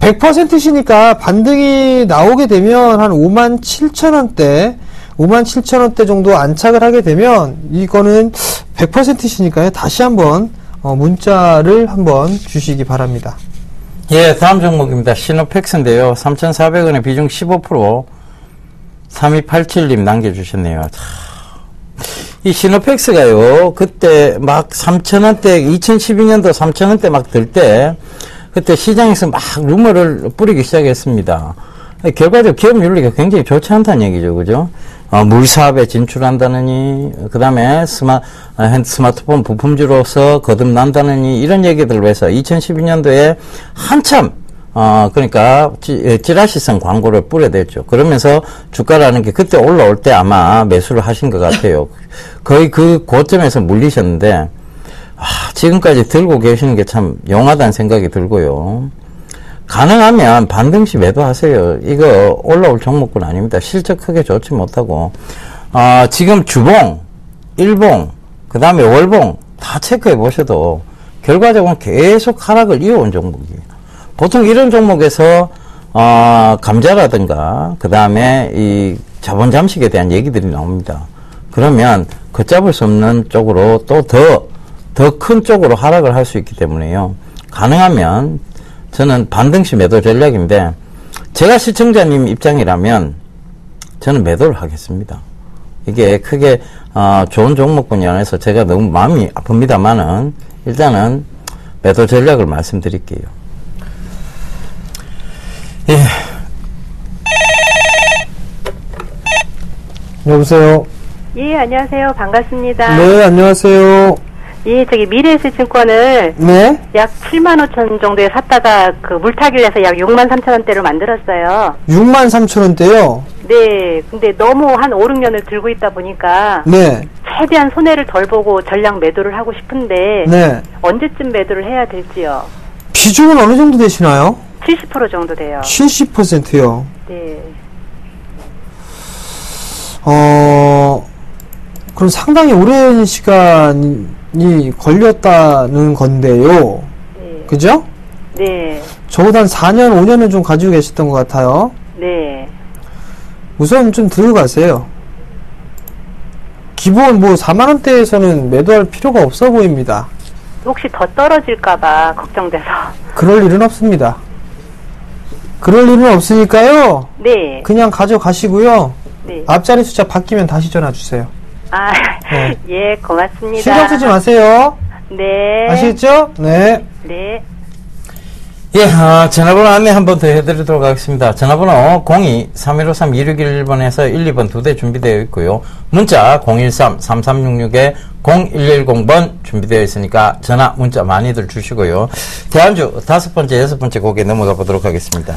100%시니까 반등이 나오게 되면 한 57,000원대 57,000원대 정도 안착을 하게 되면 이거는 100%시니까요. 다시 한번 문자를 한번 주시기 바랍니다. 예, 다음 종목입니다. 시노팩스인데요. 3,400원에 비중 15% 3287님 남겨주셨네요. 이 시노팩스가요, 그때 막 3,000원대, 2012년도 3,000원대 막 들 때, 그때 시장에서 막 루머를 뿌리기 시작했습니다. 결과적으로 기업 윤리가 굉장히 좋지 않다는 얘기죠, 그죠? 물사업에 진출한다느니, 그 다음에 스마트폰 부품주로서 거듭난다느니, 이런 얘기들을 해서 2012년도에 한참, 그러니까, 찌라시성 광고를 뿌려댔죠. 그러면서 주가라는 게 그때 올라올 때 아마 매수를 하신 것 같아요. 거의 그 고점에서 물리셨는데, 지금까지 들고 계시는 게 참 용하다는 생각이 들고요. 가능하면 반등시 매도하세요. 이거 올라올 종목군 아닙니다. 실적 크게 좋지 못하고, 지금 주봉, 일봉, 그 다음에 월봉 다 체크해 보셔도 결과적으로 계속 하락을 이어온 종목이에요. 보통 이런 종목에서 감자라든가 그 다음에 이 자본 잠식에 대한 얘기들이 나옵니다. 그러면 걷잡을 수 없는 쪽으로 또 더 큰 쪽으로 하락을 할 수 있기 때문에요. 가능하면 저는 반등시 매도 전략인데 제가 시청자님 입장이라면 저는 매도를 하겠습니다. 이게 크게 좋은 종목군이 아니라서 제가 너무 마음이 아픕니다만은 일단은 매도 전략을 말씀드릴게요. 예. 여보세요. 예, 안녕하세요. 반갑습니다. 네, 안녕하세요. 예, 저기 미래에셋증권을 네? 약 7만 5천 정도에 샀다가 그 물타기를 해서 약 6만 3천 원대로 만들었어요. 63,000원대요? 네, 근데 너무 한 5, 6년을 들고 있다 보니까 네. 최대한 손해를 덜 보고 전량 매도를 하고 싶은데 네. 언제쯤 매도를 해야 될지요? 비중은 어느 정도 되시나요? 70% 정도 돼요. 70%요. 네. 그럼 상당히 오랜 시간이 걸렸다는 건데요. 네. 그죠? 네. 적어도 한 4년, 5년은 좀 가지고 계셨던 것 같아요. 네. 우선 좀 들고 가세요. 기본 뭐 4만원대에서는 매도할 필요가 없어 보입니다. 혹시 더 떨어질까봐 걱정돼서. 그럴 일은 없습니다. 그럴 일은 없으니까요. 네. 그냥 가져가시고요. 네. 앞자리 숫자 바뀌면 다시 전화 주세요. 아, 네. 예, 고맙습니다. 신경 쓰지 마세요. 네. 아시겠죠? 네. 네. 예, 전화번호 안내 한 번 더 해드리도록 하겠습니다. 전화번호 02-3153-2611번에서 1, 2번 2대 준비되어 있고요. 문자 013-3366-0110번 준비되어 있으니까 전화, 문자 많이들 주시고요. 대안주 5번째, 6번째 곡에 넘어가 보도록 하겠습니다.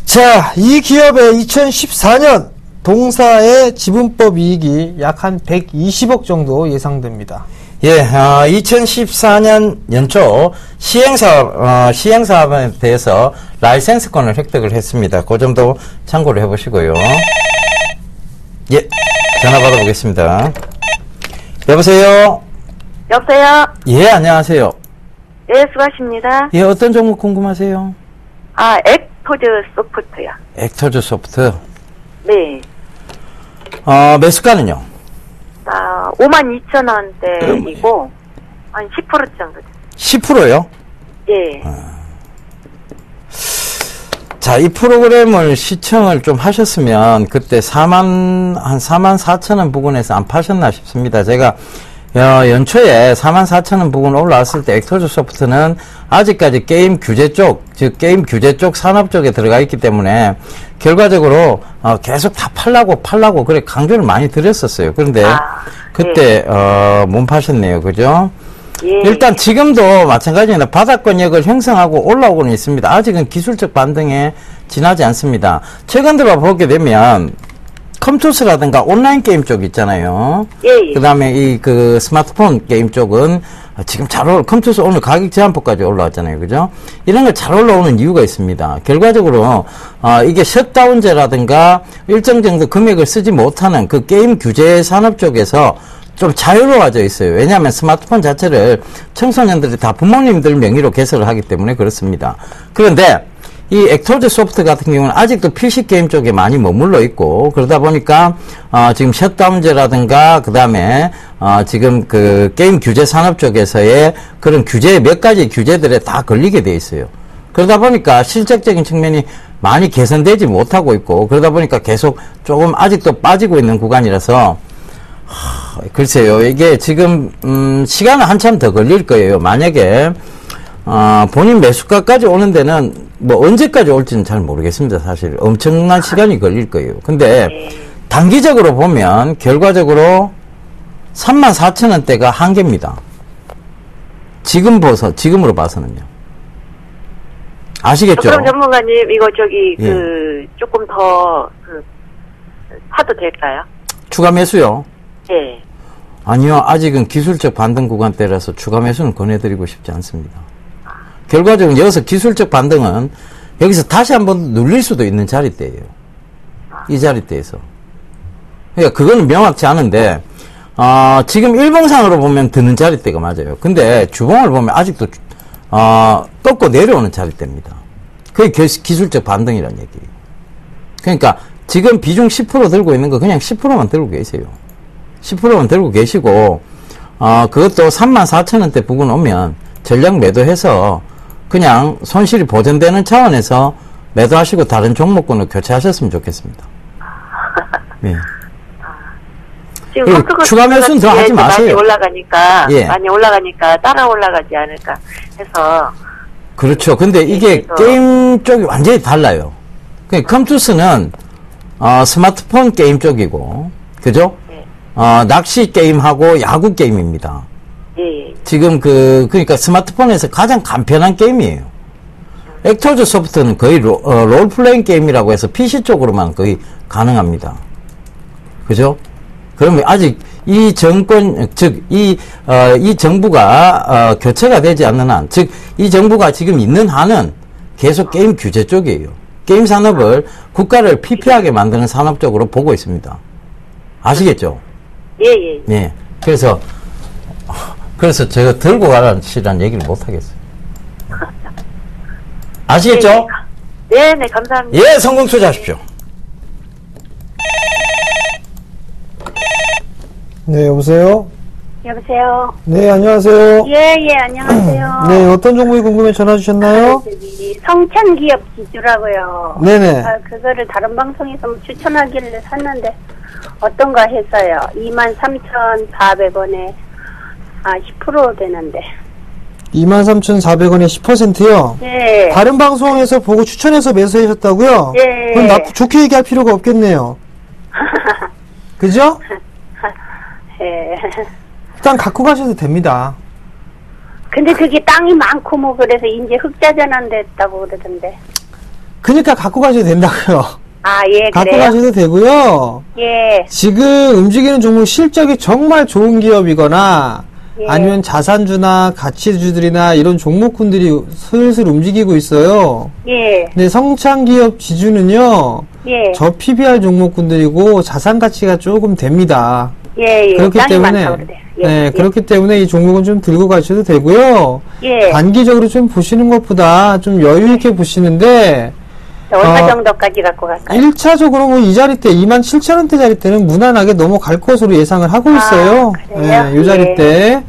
자, 이 기업의 2014년 동사의 지분법 이익이 약 한 120억 정도 예상됩니다. 예, 2014년 연초 시행사업에 대해서 라이센스권을 획득을 했습니다. 그 점도 참고를 해보시고요. 예, 전화 받아보겠습니다. 여보세요? 여보세요? 예, 안녕하세요. 예, 수고하십니다. 예, 어떤 종목 궁금하세요? 아, 액토즈 소프트요. 액터즈 소프트. 네. 매수가는요? 52,000원대이고, 한 10% 정도. 10%요? 예. 자, 이 프로그램을 시청을 좀 하셨으면 그때 44,000원 부근에서 안 파셨나 싶습니다. 제가 연초에 44,000원 부근 올라왔을 때 액터즈 소프트는 아직까지 게임 규제 쪽, 즉 게임 규제 쪽 산업 쪽에 들어가 있기 때문에 결과적으로 계속 다 팔라고 그래 강조를 많이 드렸었어요. 그런데 그때 못 파셨네요. 그죠? 예. 일단 지금도 마찬가지입니다. 바닥권역을 형성하고 올라오고는 있습니다. 아직은 기술적 반등에 지나지 않습니다. 최근 들어 보게 되면 컴투스라든가 온라인 게임 쪽 있잖아요. 예. 그 다음에 스마트폰 게임 쪽은 지금 컴투스 오늘 가격 제한폭까지 올라왔잖아요. 그죠? 이런 걸 잘 올라오는 이유가 있습니다. 결과적으로, 이게 셧다운제라든가 일정 정도 금액을 쓰지 못하는 그 게임 규제 산업 쪽에서 좀 자유로워져 있어요. 왜냐하면 스마트폰 자체를 청소년들이 다 부모님들 명의로 개설을 하기 때문에 그렇습니다. 그런데 이 액터즈 소프트 같은 경우는 아직도 PC 게임 쪽에 많이 머물러 있고 그러다 보니까 지금 셧다운제라든가 그 다음에 지금 그 게임 규제 산업 쪽에서의 그런 규제 몇 가지 규제들에 다 걸리게 돼 있어요. 그러다 보니까 실질적인 측면이 많이 개선되지 못하고 있고 그러다 보니까 계속 조금 아직도 빠지고 있는 구간이라서 글쎄요, 이게 지금 시간은 한참 더 걸릴 거예요. 만약에 본인 매수가까지 오는 데는 뭐 언제까지 올지는 잘 모르겠습니다. 사실 엄청난 시간이 걸릴 거예요. 근데 단기적으로 보면 결과적으로 34,000원대가 한계입니다. 지금으로 봐서는요. 아시겠죠? 그럼 전문가님 이거 예. 조금 더 사도 될까요? 추가 매수요? 예. 아니요, 아직은 기술적 반등 구간대라서 추가 매수는 권해드리고 싶지 않습니다. 결과적으로 여기서 기술적 반등은 여기서 다시 한번 눌릴 수도 있는 자리대예요. 이 자리대에서. 그러니까 그거는 명확치 않은데 지금 일봉상으로 보면 드는 자리대가 맞아요. 근데 주봉을 보면 아직도 꺾고 내려오는 자리대입니다. 그게 기술적 반등이란 얘기예요. 그러니까 지금 비중 10% 들고 있는 거 그냥 10%만 들고 계세요. 10%만 들고 계시고 그것도 34,000원대 부근 오면 전량 매도해서 그냥 손실이 보전되는 차원에서 매도하시고 다른 종목군을 교체하셨으면 좋겠습니다. 네. 지금 추가 매수는 더 하지 마세요. 많이 올라가니까 따라 올라가지 않을까 해서. 그렇죠. 근데 이게 게임 쪽이 완전히 달라요. 컴투스는 스마트폰 게임 쪽이고, 그죠? 네. 낚시 게임하고 야구 게임입니다. 예. 지금 그러니까 스마트폰에서 가장 간편한 게임이에요. 액터즈 소프트는 거의 롤플레잉 게임이라고 해서 PC 쪽으로만 거의 가능합니다. 그죠? 그러면 아직 이 정권, 즉, 이 정부가, 교체가 되지 않는 한, 즉, 이 정부가 지금 있는 한은 계속 게임 규제 쪽이에요. 게임 산업을 국가를 피폐하게 만드는 산업 쪽으로 보고 있습니다. 아시겠죠? 예. 네. 그래서 제가 들고 가라시란 얘기를 못 하겠어요. 아시겠죠? 네, 감사합니다. 예, 성공 투자하십시오. 네, 여보세요? 여보세요? 네, 안녕하세요. 예, 안녕하세요. 네, 어떤 종목이 궁금해 전화 주셨나요? 성찬기업 지주라고요. 네네. 그거를 다른 방송에서 추천하길래 샀는데, 어떤가 해서요. 23,400원에, 10% 되는데. 23,400원에 10%요? 네. 다른 방송에서 보고 추천해서 매수하셨다고요? 네. 그럼 좋게 얘기할 필요가 없겠네요. 그죠? 예. 일단 갖고 가셔도 됩니다. 근데 그게 땅이 많고 뭐 그래서 이제 흑자 전환됐다고 그러던데. 그러니까 갖고 가셔도 된다고요. 예, 갖고 그래요? 가셔도 되고요. 예. 지금 움직이는 종목 실적이 정말 좋은 기업이거나 예. 아니면 자산주나 가치주들이나 이런 종목군들이 슬슬 움직이고 있어요. 예. 근데 성창기업 지주는요. 예. 저 PBR 종목군들이고 자산 가치가 조금 됩니다. 예. 그렇기 땅이 때문에 많다고 그래요. 예. 네, 그렇기 때문에 이 종목은 좀 들고 가셔도 되고요. 예. 단기적으로 좀 보시는 것보다 좀 여유 있게 보시는데 얼마 정도까지 갖고 갈까요? 1차적으로 뭐 이 자리대 27,000원대 자리대는 무난하게 넘어갈 것으로 예상을 하고 있어요. 그래요? 이 자리대.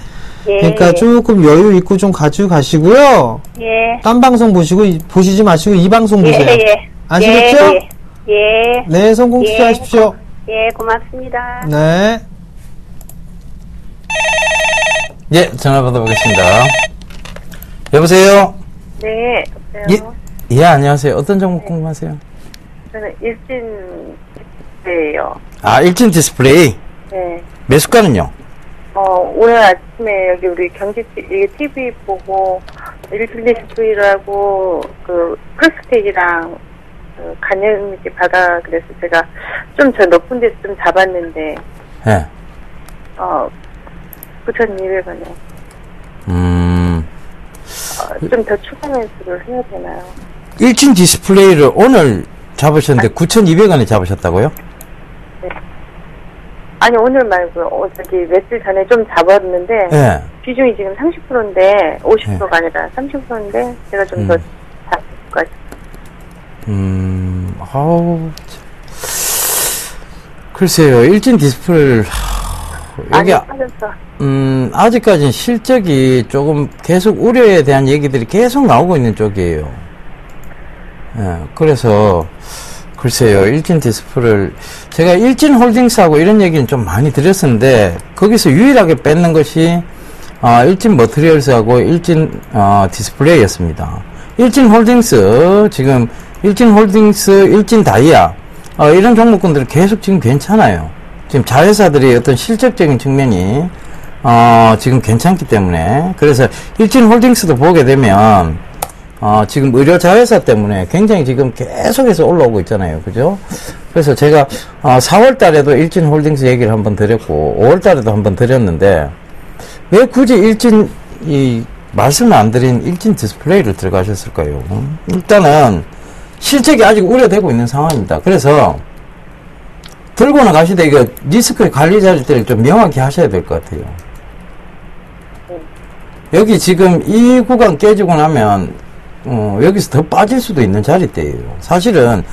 예. 그러니까 조금 여유 있고 좀 가지고 가시고요. 예. 딴 방송 보시지 마시고 이 방송 보세요. 예. 아시겠죠? 예. 네, 성공 예. 투자하십시오. 예, 고맙습니다. 네. 예, 전화 받아보겠습니다. 여보세요? 네, 여보세요? 예, 안녕하세요. 어떤 종목 궁금하세요? 저는 일진이에요. 일진 디스플레이? 네. 매수가는요? 오늘 아침에 여기 우리 TV 보고 일진 디스플레이라고 프레스텍이랑 간염지 받아 그래서 제가 좀 저 높은 데서 좀 잡았는데 예. 9,200원에 좀 더 추가 매수를 해야 되나요? 일진 디스플레이를 오늘 잡으셨는데 9,200원에 잡으셨다고요? 네. 아니 오늘 말고요. 저기 며칠 전에 좀 잡았는데 예. 비중이 지금 30%인데 50%가 아니라 30%인데 제가 좀 더 잡을 것 같아요. 글쎄요, 일진 디스플레이를 여기 빠졌어. 아직까지는 실적이 조금 계속 우려에 대한 얘기들이 계속 나오고 있는 쪽이에요. 예, 그래서 글쎄요, 일진 디스플레이를 제가 일진 홀딩스하고 이런 얘기는 좀 많이 드렸었는데 거기서 유일하게 뺏는 것이 일진 머티리얼스하고 일진 디스플레이였습니다. 일진 홀딩스 지금 일진 홀딩스, 일진 다이아 이런 종목군들은 계속 지금 괜찮아요. 지금 자회사들이 어떤 실적적인 측면이 지금 괜찮기 때문에 그래서 일진 홀딩스도 보게 되면 지금 의료 자회사 때문에 굉장히 지금 계속해서 올라오고 있잖아요. 그죠? 그래서 제가 4월 달에도 일진 홀딩스 얘기를 한번 드렸고 5월 달에도 한번 드렸는데 왜 굳이 말씀을 안 드린 일진 디스플레이를 들어가셨을까요? 일단은 실적이 아직 우려되고 있는 상황입니다. 그래서 들고는 가시되 이거 리스크 관리 자리들을 좀 명확히 하셔야 될 것 같아요. 여기 지금 이 구간 깨지고 나면 여기서 더 빠질 수도 있는 자리대예요. 사실은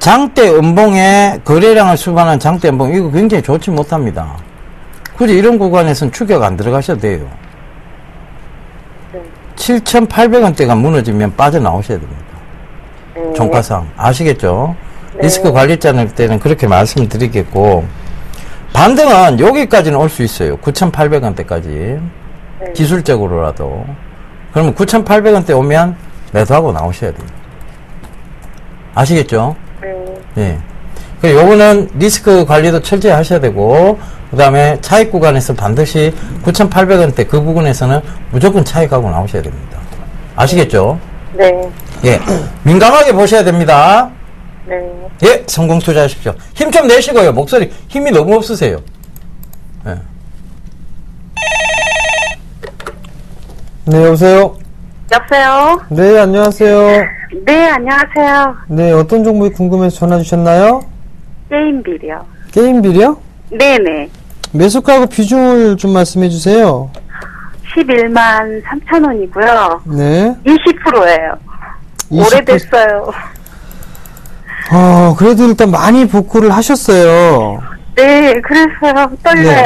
장대 음봉에 거래량을 수반한 장대 음봉 이거 굉장히 좋지 못합니다. 굳이 이런 구간에서는 추격 안 들어가셔도 돼요. 7,800원대가 무너지면 빠져나오셔야 됩니다. 종가상 아시겠죠? 네. 리스크 관리자일 때는 그렇게 말씀을 드리겠고 반등은 여기까지는 올 수 있어요. 9,800원대까지 네. 기술적으로라도 그러면 9,800원대 오면 매도하고 나오셔야 돼요. 아시겠죠? 예. 그리고 요거는 리스크 관리도 철저히 하셔야 되고 그 다음에 차익 구간에서 반드시 9,800원대 그 부분에서는 무조건 차익하고 나오셔야 됩니다. 아시겠죠? 네. 예. 민감하게 보셔야 됩니다. 네. 예. 성공 투자하십시오. 힘 좀 내시고요. 목소리 힘이 너무 없으세요. 예. 네, 여보세요? 여보세요? 네, 안녕하세요. 네, 안녕하세요. 네, 어떤 종목이 궁금해서 전화 주셨나요? 게임빌이요. 게임빌이요? 네네. 매수가하고 비중을 좀 말씀해 주세요. 11만 3천 원이고요. 네. 20%예요. 20%. 오래됐어요. 그래도 일단 많이 복구를 하셨어요. 네, 그래서요. 떨려요.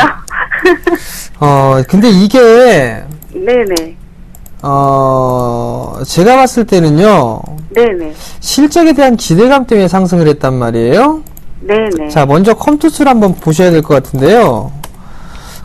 근데 이게, 네네. 제가 봤을 때는요, 네네. 실적에 대한 기대감 때문에 상승을 했단 말이에요. 네네. 자, 먼저 컴투스를 한번 보셔야 될 것 같은데요.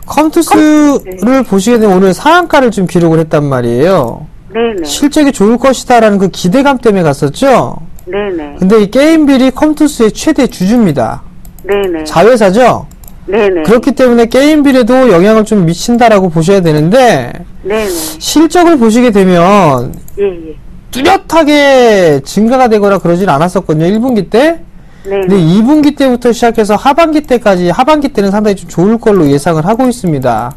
컴투스를 보시게 되면 오늘 상한가를 좀 기록을 했단 말이에요. 네네. 실적이 좋을 것이다라는 그 기대감 때문에 갔었죠. 네네. 근데 이 게임빌이 컴투스의 최대 주주입니다. 네네. 자회사죠. 네네. 그렇기 때문에 게임빌에도 영향을 좀 미친다라고 보셔야 되는데, 네네. 실적을 보시게 되면 예예. 뚜렷하게 증가가 되거나 그러진 않았었거든요. 1분기 때. 네네. 근데 2분기 때부터 시작해서 하반기 때까지, 하반기 때는 상당히 좀 좋을 걸로 예상을 하고 있습니다.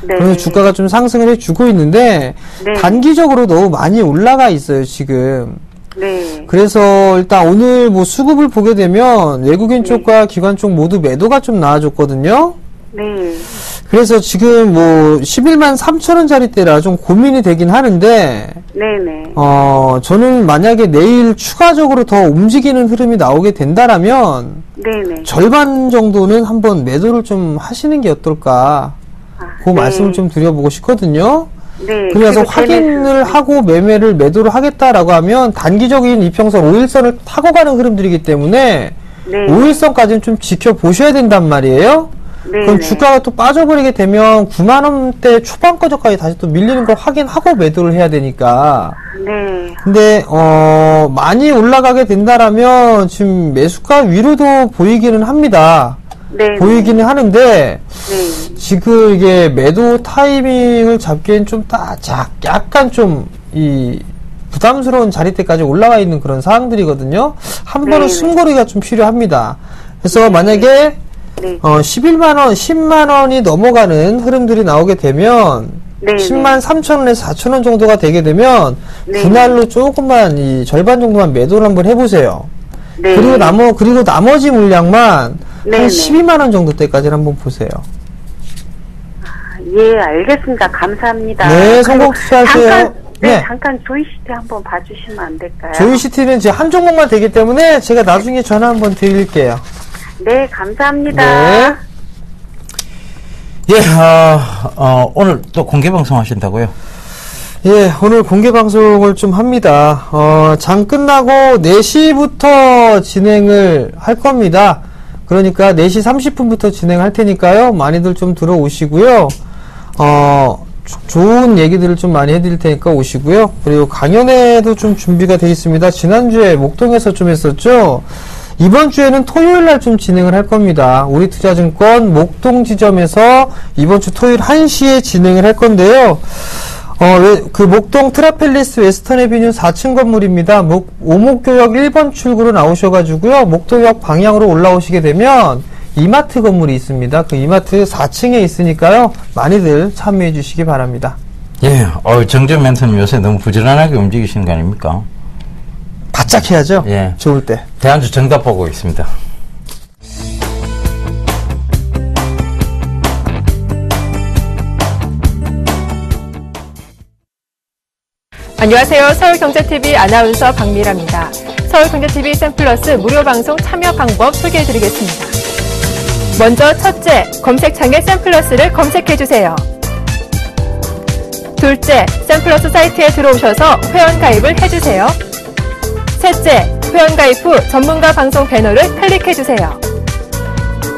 네. 그래서 주가가 좀 상승을 해주고 있는데, 네. 단기적으로 너무 많이 올라가 있어요, 지금. 네. 그래서 일단 오늘 뭐 수급을 보게 되면 외국인 쪽과 기관 쪽 모두 매도가 좀 나와줬거든요. 네. 그래서 지금 뭐 11만 3천원짜리대라 좀 고민이 되긴 하는데, 네네. 저는 만약에 내일 추가적으로 더 움직이는 흐름이 나오게 된다라면, 네네. 절반 정도는 한번 매도를 좀 하시는 게 어떨까, 그 네. 말씀을 좀 드려보고 싶거든요. 네. 그래서 그리고 확인을 하고 매도를 하겠다라고 하면 단기적인 이평선 5일선을 타고 가는 흐름들이기 때문에 네. 5일선까지는 좀 지켜보셔야 된단 말이에요. 네. 그럼 주가가 또 빠져버리게 되면 9만원대 초반까지까지 다시 또 밀리는 걸 확인하고 매도를 해야 되니까. 네. 근데 많이 올라가게 된다라면 지금 매수가 위로도 보이기는 합니다. 네. 보이기는 하는데 네. 지금 이게 매도 타이밍을 잡기엔 좀 약간 좀 부담스러운 자리대까지 올라와 있는 그런 상황들이거든요. 한 번은 숨고르기가 좀 필요합니다. 그래서 만약에 11만원, 10만원이 넘어가는 흐름들이 나오게 되면 10만 3천원에서 4천원 정도가 되게 되면 분할로 조금만 절반 정도만 매도를 한번 해보세요. 네. 그리고 나머지 물량만 네네. 한 12만원 정도 때까지는 한번 보세요. 예, 알겠습니다. 감사합니다. 네, 성공 투자하세요. 잠깐 조이시티 한번 봐주시면 안 될까요? 조이시티는 이제 한 종목만 되기 때문에 제가 나중에 전화 한번 드릴게요. 네, 감사합니다. 네. 예, 오늘 또 공개 방송 하신다고요? 예, 오늘 공개 방송을 좀 합니다. 장 끝나고 4시부터 진행을 할 겁니다. 그러니까 4시 30분부터 진행할 테니까요. 많이들 좀 들어오시고요. 좋은 얘기들을 좀 많이 해드릴 테니까 오시고요. 그리고 강연회도 좀 준비가 되어 있습니다. 지난주에 목동에서 좀 했었죠. 이번 주에는 토요일 날 좀 진행을 할 겁니다. 우리투자증권 목동 지점에서 이번 주 토요일 1시에 진행을 할 건데요. 그 목동 트라펠리스 웨스턴 에비뉴 4층 건물입니다. 오목교역 1번 출구로 나오셔가지고요. 목동역 방향으로 올라오시게 되면 이마트 건물이 있습니다. 그 이마트 4층에 있으니까요. 많이들 참여해 주시기 바랍니다. 예, 정전 멘토님 요새 너무 부지런하게 움직이시는 거 아닙니까? 바짝 해야죠. 예. 좋을 때. 대안주 정답 보고 있습니다. 안녕하세요. 서울경제TV 아나운서 박미라입니다. 서울경제TV 샘플러스 무료 방송 참여 방법 소개해드리겠습니다. 먼저 첫째, 검색창에 샘플러스를 검색해주세요. 둘째, 샘플러스 사이트에 들어오셔서 회원가입을 해주세요. 셋째, 회원가입 후 전문가 방송 배너를 클릭해주세요.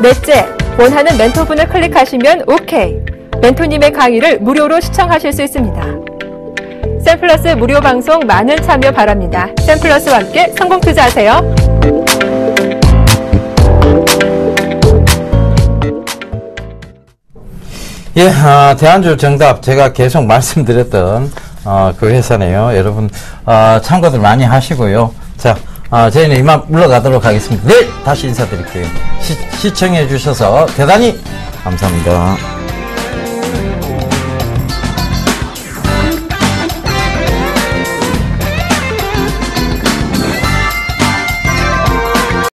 넷째, 원하는 멘토분을 클릭하시면 OK. 멘토님의 강의를 무료로 시청하실 수 있습니다. 샘플러스 무료 방송 많은 참여 바랍니다. 샘플러스와 함께 성공 투자하세요. 예, 대안주 정답 제가 계속 말씀드렸던 그 회사네요. 여러분 참고들 많이 하시고요. 자, 저희는 이만 물러가도록 하겠습니다. 내일 다시 인사드릴게요. 시청해 주셔서 대단히 감사합니다.